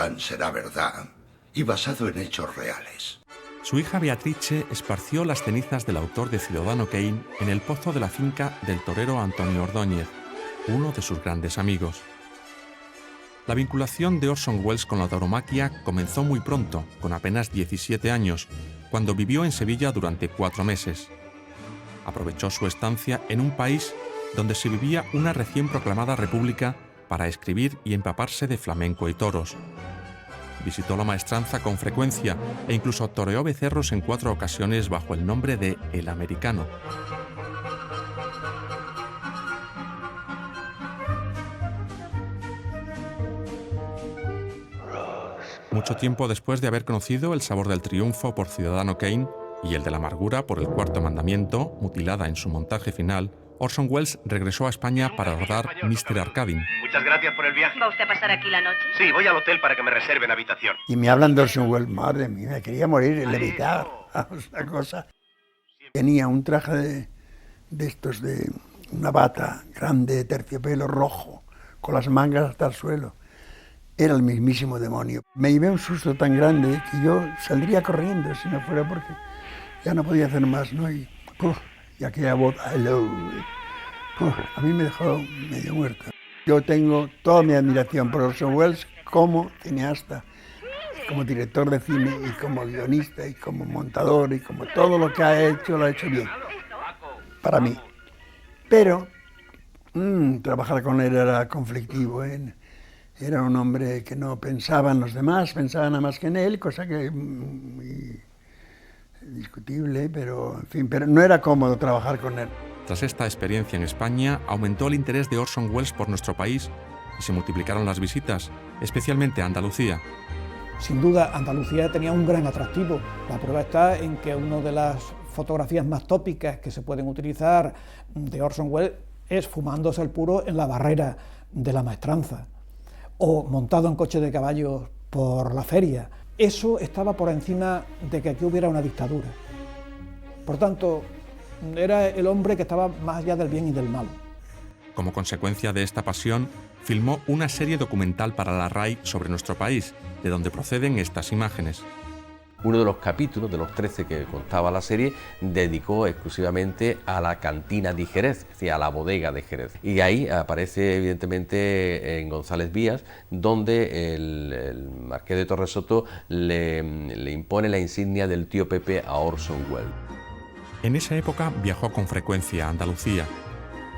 digan será verdad y basado en hechos reales. Su hija Beatrice esparció las cenizas del autor de Ciudadano Kane en el pozo de la finca del torero Antonio Ordóñez, uno de sus grandes amigos. La vinculación de Orson Welles con la tauromaquia comenzó muy pronto, con apenas 17 años, cuando vivió en Sevilla durante 4 meses. Aprovechó su estancia en un país donde se vivía una recién proclamada república para escribir y empaparse de flamenco y toros. Visitó la maestranza con frecuencia e incluso toreó becerros en 4 ocasiones bajo el nombre de El Americano. Mucho tiempo después de haber conocido el sabor del triunfo por Ciudadano Kane y el de la amargura por El Cuarto Mandamiento, mutilada en su montaje final, Orson Welles regresó a España para rodar Mr. Arkadin. Muchas gracias por el viaje. ¿Va usted a pasar aquí la noche? Sí, voy al hotel para que me reserven habitación. Y me hablan de Orson Welles, madre mía, me quería morir, el levitar, una cosa. Tenía un traje de estos, de una bata grande de terciopelo rojo, con las mangas hasta el suelo. Era el mismísimo demonio. Me llevé un susto tan grande que yo saldría corriendo si no fuera porque ya no podía hacer más, ¿no? Y aquella voz, hello, a mí me dejó medio muerto. Yo tengo toda mi admiración por Orson Welles como cineasta, como director de cine y como guionista y como montador y como todo lo que ha hecho, lo ha hecho bien, para mí. Pero trabajar con él era conflictivo, ¿eh? Era un hombre que no pensaba en los demás, pensaba nada más que en él, cosa que muy discutible, pero en fin, pero no era cómodo trabajar con él. Tras esta experiencia en España, aumentó el interés de Orson Welles por nuestro país y se multiplicaron las visitas, especialmente a Andalucía. Sin duda, Andalucía tenía un gran atractivo. La prueba está en que una de las fotografías más tópicas que se pueden utilizar de Orson Welles es fumándose el puro en la barrera de la maestranza, o montado en coche de caballos por la feria. Eso estaba por encima de que aquí hubiera una dictadura. Por tanto, era el hombre que estaba más allá del bien y del mal. Como consecuencia de esta pasión, filmó una serie documental para la RAI sobre nuestro país, de donde proceden estas imágenes. Uno de los capítulos, de los 13 que contaba la serie, dedicó exclusivamente a la cantina de Jerez, es decir, a la bodega de Jerez. Y ahí aparece evidentemente en González Vías, donde el marqués de Torres Soto le impone la insignia del tío Pepe a Orson Welles. En esa época viajó con frecuencia a Andalucía.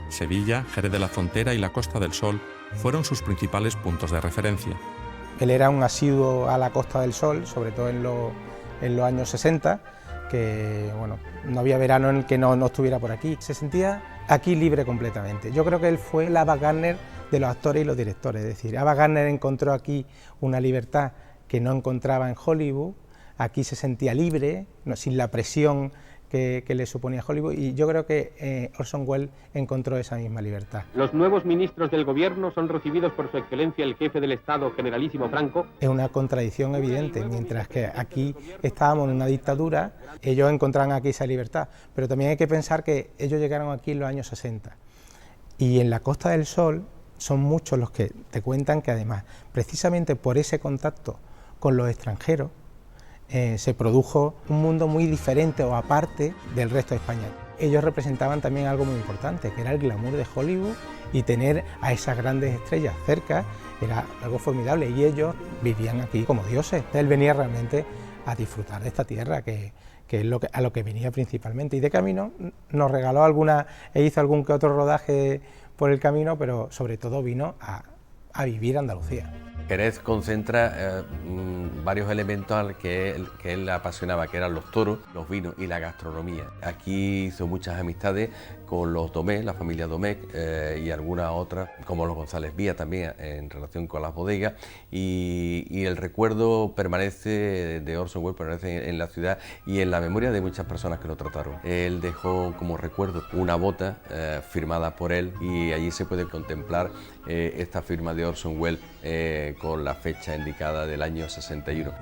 Sevilla, Jerez de la Frontera y la Costa del Sol fueron sus principales puntos de referencia. Él era un asiduo a la Costa del Sol, sobre todo en los años 60, que bueno, no había verano en el que no estuviera por aquí. Se sentía aquí libre completamente. Yo creo que él fue el Ava Gardner de los actores y los directores, es decir, Ava Gardner encontró aquí una libertad que no encontraba en Hollywood, aquí se sentía libre, sin la presión que le suponía Hollywood, y yo creo que Orson Welles encontró esa misma libertad. Los nuevos ministros del gobierno son recibidos por su excelencia el jefe del Estado, generalísimo Franco. Es una contradicción evidente, mientras que aquí estábamos en una dictadura, ellos encontraban aquí esa libertad, pero también hay que pensar que ellos llegaron aquí en los años 60, y en la Costa del Sol son muchos los que te cuentan que además, precisamente por ese contacto con los extranjeros, se produjo un mundo muy diferente o aparte del resto de España. Ellos representaban también algo muy importante, que era el glamour de Hollywood, y tener a esas grandes estrellas cerca era algo formidable, y ellos vivían aquí como dioses. Él venía realmente a disfrutar de esta tierra, que es a lo que venía principalmente, y de camino nos regaló hizo algún que otro rodaje por el camino, pero sobre todo vino a vivir Andalucía. Jerez concentra varios elementos al que él le apasionaba, que eran los toros, los vinos y la gastronomía. Aquí hizo muchas amistades con los Domecq, la familia Domecq, y algunas otras, como los González Vías también, en relación con las bodegas, y el recuerdo permanece de Orson Welles, permanece en la ciudad y en la memoria de muchas personas que lo trataron. Él dejó como recuerdo una bota firmada por él, y allí se puede contemplar esta firma de Orson Welles con la fecha indicada del año 61.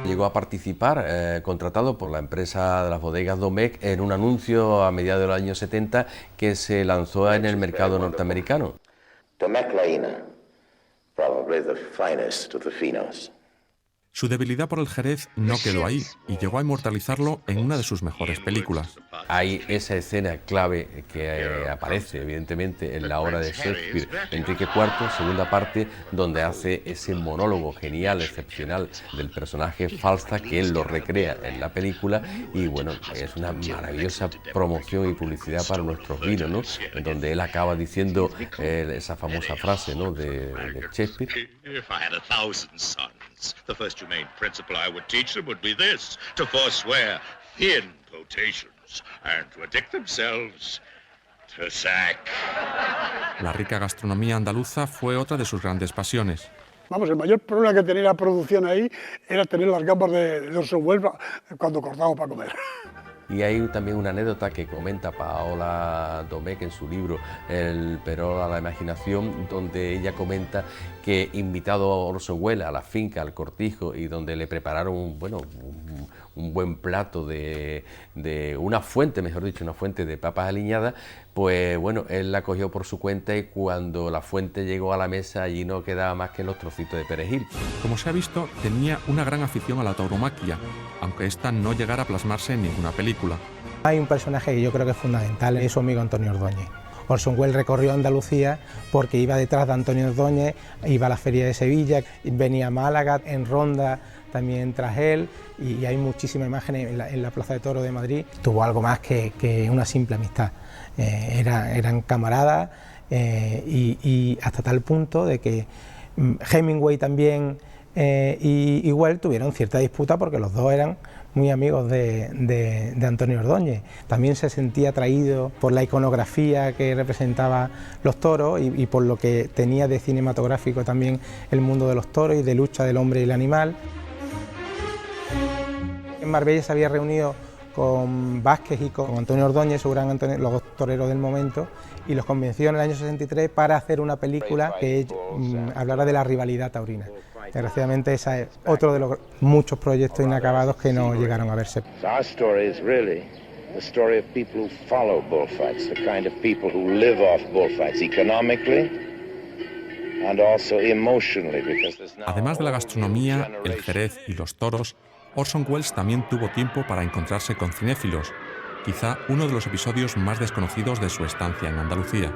Llegó a participar, contratado por la empresa de las bodegas Domecq, en un anuncio a mediados de los años 70 que se lanzó en el mercado norteamericano. Tomek Laína, probably the finest of the finos. Su debilidad por el Jerez no quedó ahí y llegó a inmortalizarlo en una de sus mejores películas. Hay esa escena clave que aparece evidentemente en la obra de Shakespeare, Enrique IV, segunda parte, donde hace ese monólogo genial, excepcional del personaje Falstaff, que él lo recrea en la película, y bueno, es una maravillosa promoción y publicidad para nuestros vinos, ¿no? En donde él acaba diciendo esa famosa frase, ¿no?, de Shakespeare. The first humane principle I would teach them would be this: to forswear thin potations and to addict themselves to sack. La rica gastronomía andaluza fue otra de sus grandes pasiones. Vamos, el mayor problema que tenía la producción ahí era tener las gambas de Orson Welles cuando cortábamos para comer. Y hay también una anécdota que comenta Paola Domecq en su libro El Perón a la imaginación, donde ella comenta que invitado a Orson Welles a la finca, al cortijo, y donde le prepararon un buen plato de una fuente, mejor dicho, una fuente de papas aliñadas, pues bueno, él la cogió por su cuenta y cuando la fuente llegó a la mesa allí no quedaba más que los trocitos de perejil. Como se ha visto, tenía una gran afición a la tauromaquia, aunque esta no llegara a plasmarse en ninguna película. Hay un personaje que yo creo que es fundamental, es su amigo Antonio Ordóñez. Orson Welles recorrió Andalucía porque iba detrás de Antonio Ordóñez, iba a la Feria de Sevilla, venía a Málaga, en Ronda también tras él, y hay muchísimas imágenes en la Plaza de Toros de Madrid. Tuvo algo más que una simple amistad, eran camaradas y hasta tal punto de que Hemingway también y Welles tuvieron cierta disputa porque los dos eran muy amigos de Antonio Ordóñez. También se sentía atraído por la iconografía que representaba los toros y por lo que tenía de cinematográfico también el mundo de los toros y de lucha del hombre y el animal. En Marbella se había reunido con Vázquez y con Antonio Ordóñez, su gran Antonio, los dos toreros del momento, y los convenció en el año 63 para hacer una película que hablara de la rivalidad taurina. Desgraciadamente ese es otro de los muchos proyectos inacabados que no llegaron a verse. Our story is really the story of people who follow bullfights, the kind of people who live off bullfights economically and also emotionally, because there's now Además de la gastronomía, el Jerez y los toros, Orson Welles también tuvo tiempo para encontrarse con cinéfilos, quizá uno de los episodios más desconocidos de su estancia en Andalucía.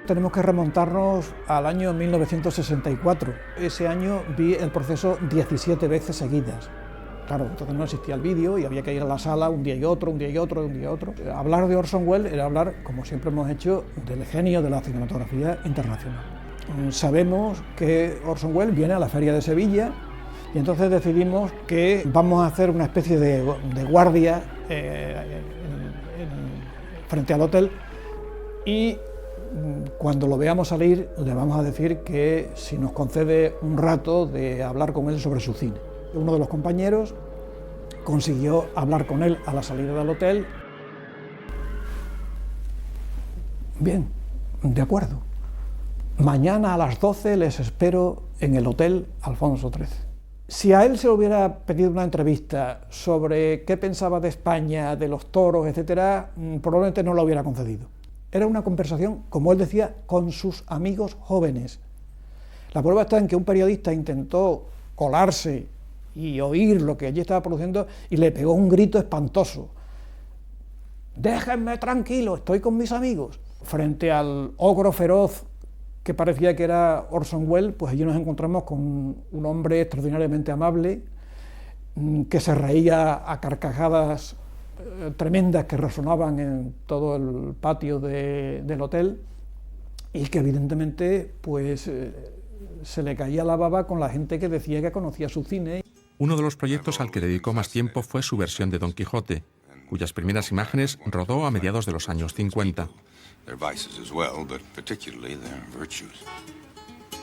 Tenemos que remontarnos al año 1964. Ese año vi El Proceso 17 veces seguidas. Claro, entonces no existía el vídeo y había que ir a la sala un día y otro, un día y otro, un día y otro. Hablar de Orson Welles era hablar, como siempre hemos hecho, del genio de la cinematografía internacional. Sabemos que Orson Welles viene a la Feria de Sevilla y entonces decidimos que vamos a hacer una especie de guardia frente al hotel y cuando lo veamos salir le vamos a decir que si nos concede un rato de hablar con él sobre su cine. Uno de los compañeros consiguió hablar con él a la salida del hotel. Bien, de acuerdo. Mañana a las 12 les espero en el Hotel Alfonso XIII. Si a él se le hubiera pedido una entrevista sobre qué pensaba de España, de los toros, etcétera, probablemente no lo hubiera concedido. Era una conversación, como él decía, con sus amigos jóvenes. La prueba está en que un periodista intentó colarse y oír lo que allí estaba produciendo y le pegó un grito espantoso. ¡Déjenme tranquilo, estoy con mis amigos! Frente al ogro feroz que parecía que era Orson Welles, pues allí nos encontramos con un hombre extraordinariamente amable, que se reía a carcajadas tremendas que resonaban en todo el patio del hotel y que evidentemente pues se le caía la baba con la gente que decía que conocía su cine. Uno de los proyectos al que dedicó más tiempo fue su versión de Don Quijote, cuyas primeras imágenes rodó a mediados de los años 50. Their vices as well, but particularly their virtues.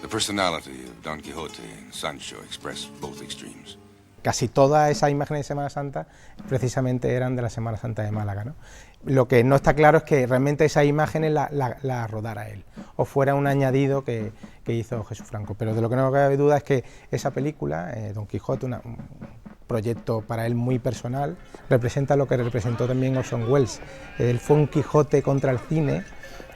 The personality of Don Quixote and Sancho express both extremes. Casi todas esas imágenes de Semana Santa precisamente eran de la Semana Santa de Málaga, ¿no? Lo que no está claro es que realmente esas imágenes las rodara él, o fuera un añadido que hizo Jesús Franco. Pero de lo que no cabe duda es que esa película, Don Quijote, un proyecto para él muy personal, representa lo que representó también Orson Welles. Él fue un Quijote contra el cine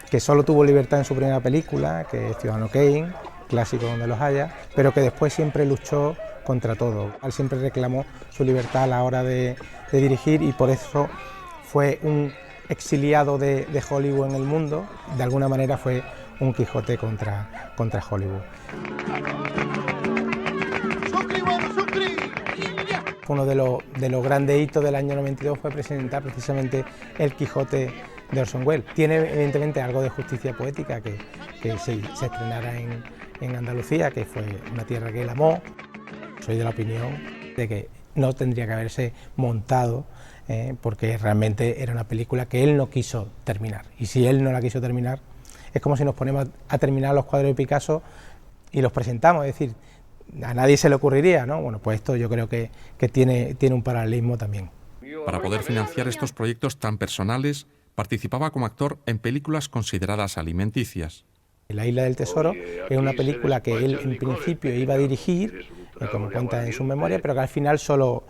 que solo tuvo libertad en su primera película, que es Ciudadano Kane, clásico donde los haya, pero que después siempre luchó contra todo. Él siempre reclamó su libertad a la hora de dirigir y por eso fue un exiliado de Hollywood en el mundo. De alguna manera fue un Quijote contra Hollywood. Uno de los grandes hitos del año 92 fue presentar precisamente El Quijote de Orson Welles. Tiene evidentemente algo de justicia poética que se estrenara en Andalucía, que fue una tierra que él amó. Soy de la opinión de que no tendría que haberse montado porque realmente era una película que él no quiso terminar. Y si él no la quiso terminar, es como si nos ponemos a terminar los cuadros de Picasso y los presentamos, es decir, a nadie se le ocurriría, ¿no? Bueno, pues esto yo creo que tiene un paralelismo también. Para poder financiar estos proyectos tan personales, participaba como actor en películas consideradas alimenticias. La Isla del Tesoro es una película que él en principio iba a dirigir, como cuenta en su memoria, pero que al final solo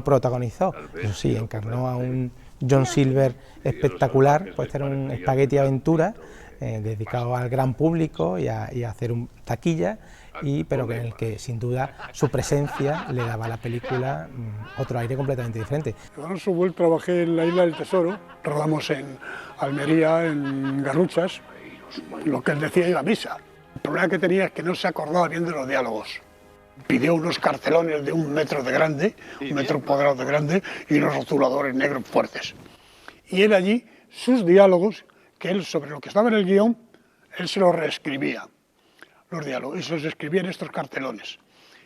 protagonizó. Eso sí, encarnó a un John Silver espectacular, pues era un espagueti aventura dedicado al gran público y a hacer un taquilla, pero en el que sin duda su presencia le daba a la película otro aire completamente diferente. Con Orson Welles trabajé en la Isla del Tesoro, rodamos en Almería, en Garruchas, lo que él decía iba a misa. El problema que tenía es que no se acordaba bien de los diálogos. Pidió unos cartelones de 1 metro de grande, 1 metro cuadrado de grande, y unos rotuladores negros fuertes. Y él allí, sus diálogos, que él sobre lo que estaba en el guión, él se los reescribía, los diálogos, y se los escribía en estos cartelones.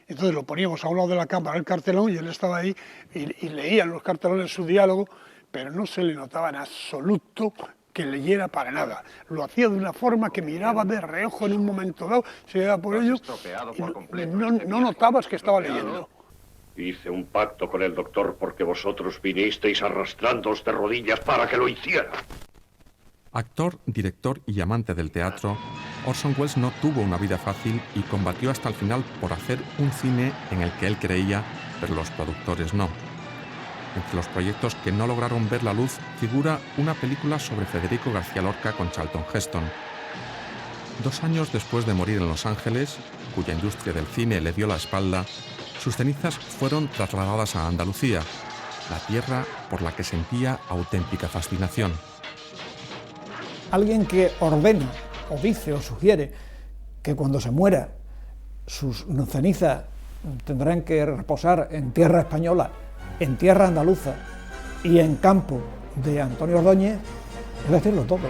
Entonces lo poníamos a un lado de la cámara el cartelón y él estaba ahí y leía en los cartelones su diálogo, pero no se le notaba en absoluto que leyera para nada. Lo hacía de una forma que miraba de reojo en un momento dado, se iba por ello y no notabas que estaba leyendo. Hice un pacto con el doctor porque vosotros vinisteis arrastrándoos de rodillas para que lo hiciera. Actor, director y amante del teatro, Orson Welles no tuvo una vida fácil y combatió hasta el final por hacer un cine en el que él creía, pero los productores no. Entre los proyectos que no lograron ver la luz figura una película sobre Federico García Lorca con Charlton Heston. 2 años después de morir en Los Ángeles, cuya industria del cine le dio la espalda, sus cenizas fueron trasladadas a Andalucía, la tierra por la que sentía auténtica fascinación. Alguien que ordena, o dice, o sugiere que cuando se muera sus cenizas tendrán que reposar en tierra española, en tierra andaluza y en campo de Antonio Ordóñez, es decirlo todo.